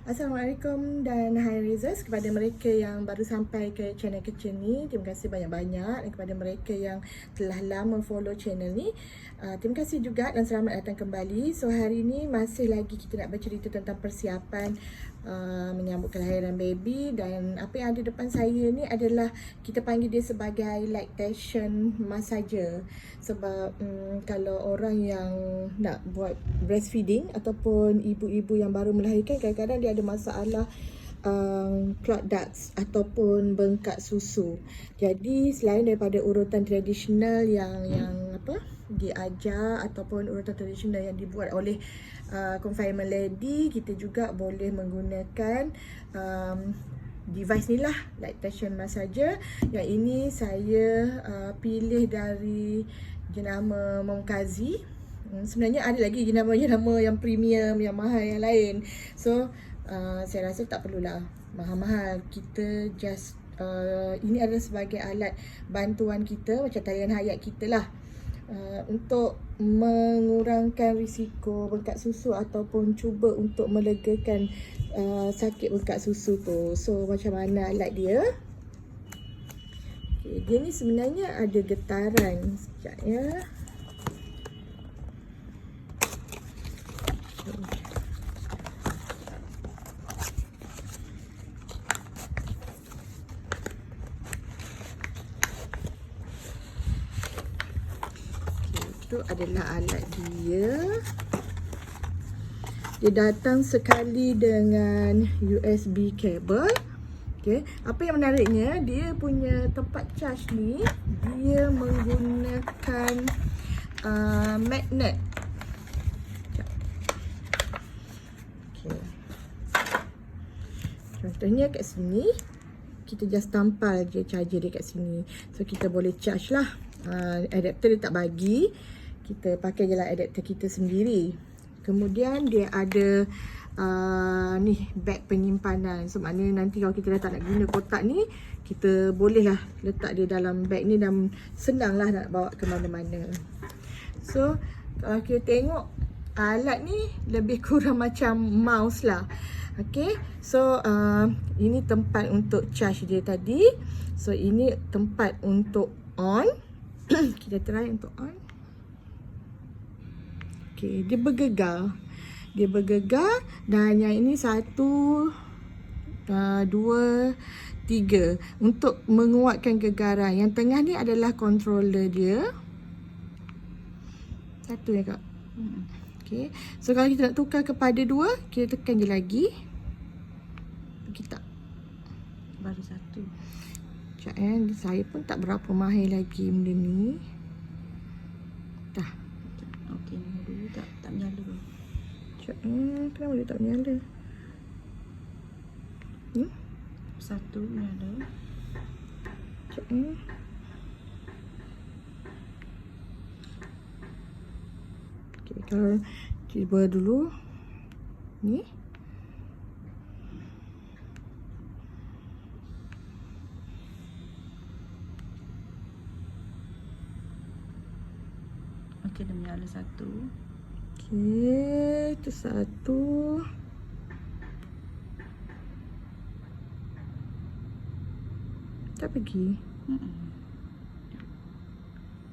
Assalamualaikum dan hai Rizas kepada mereka yang baru sampai ke channel kecil ni. Terima kasih banyak-banyak. Dan kepada mereka yang telah lama follow channel ni, terima kasih juga dan selamat datang kembali. So hari ni masih lagi kita nak bercerita tentang persiapan menyambut kelahiran baby. Dan apa yang ada depan saya ni adalah kita panggil dia sebagai lactation massager. Sebab kalau orang yang nak buat breastfeeding ataupun ibu-ibu yang baru melahirkan, kadang-kadang dia ada masalah clot ducts ataupun bengkak susu. Jadi selain daripada urutan tradisional yang diajar ataupun urutan tradisional yang dibuat oleh confinement lady, kita juga boleh menggunakan device ni lah, lactation massager. Yang ini saya pilih dari jenama Momkazi. Sebenarnya ada lagi jenama-jenama yang premium, yang mahal yang lain. So saya rasa tak perlulah mahal-mahal. Kita just ini adalah sebagai alat bantuan kita, macam talian hayat kita lah, untuk mengurangkan risiko bengkak susu ataupun cuba untuk melegakan sakit bengkak susu tu. So macam mana alat dia? Okay, dia ni sebenarnya ada getaran. Sekejap ya. Itu adalah alat dia. Dia datang sekali dengan USB kabel. Okay. Apa yang menariknya, dia punya tempat charge ni dia menggunakan magnet. Okay. Contohnya kat sini, kita just tampal je charger dia kat sini. So kita boleh charge lah. Adapter dia tak bagi, kita pakai je lah adapter kita sendiri. Kemudian dia ada ni beg penyimpanan. So maknanya nanti kalau kita dah tak nak guna kotak ni, kita boleh lah letak dia dalam beg ni dan senang lah nak bawa ke mana-mana. So kalau kita tengok, alat ni lebih kurang macam mouse lah. Okay, so ini tempat untuk charge dia tadi. So ini tempat untuk on. Kita try untuk on. Okay, dia bergegar. Dia bergegar dan yang ini 1, 2, 3 untuk menguatkan gegaran. Yang tengah ni adalah controller dia. Satu ya kak. Okay, so kalau kita nak tukar kepada 2, kita tekan je lagi. Kita baru 1. Sekejap saya pun tak berapa mahir lagi benda ni. Dah. Okey, ni dulu tak menyala. Sekejap kenapa dia tak menyala? Satu menyala. Sekejap okay, kalau cuba dulu ni. Okey, dia menyala 1. Okey, itu 1. Tak pergi.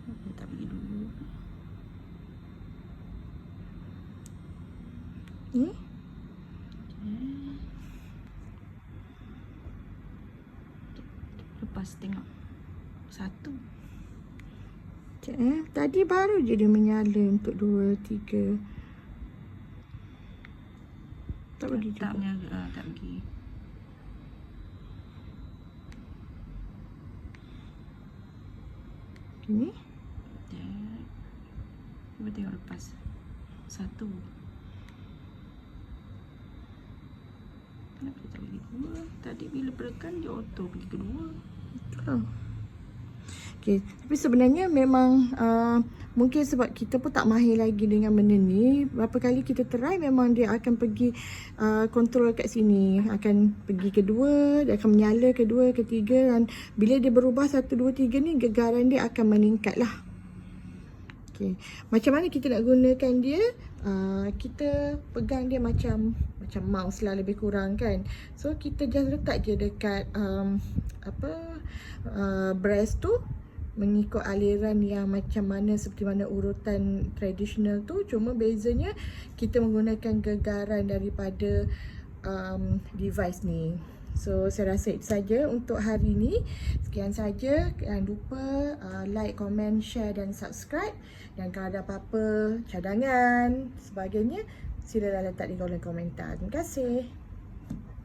Dia tak pergi dulu. Ni? Lepas tengok 1. Tadi baru je dia menyala untuk 2, 3. Tak pergi juga. Tak menyala, tak pergi. Ini? Cuba tengok lepas 1. Kenapa dia tak pergi 2? Tadi bila perekan dia auto pergi ke 2. Itulah. Okay, tapi sebenarnya memang mungkin sebab kita pun tak mahir lagi dengan benda ni. Berapa kali kita try, memang dia akan pergi kontrol kat sini. Akan pergi kedua, dia akan menyala kedua, ketiga. Dan bila dia berubah 1, 2, 3 ni, gegaran dia akan meningkat lah. Okay. Macam mana kita nak gunakan dia? kita pegang dia macam mouse lah lebih kurang kan. So kita just letak je dekat breast tu, mengikut aliran yang macam mana, seperti mana urutan tradisional tu. Cuma bezanya kita menggunakan gegaran daripada device ni. So saya rasa itu saja untuk hari ni. Sekian saja. Jangan lupa like, comment, share dan subscribe. Dan kalau ada apa-apa cadangan sebagainya, silalah letak di kolom komentar. Terima kasih.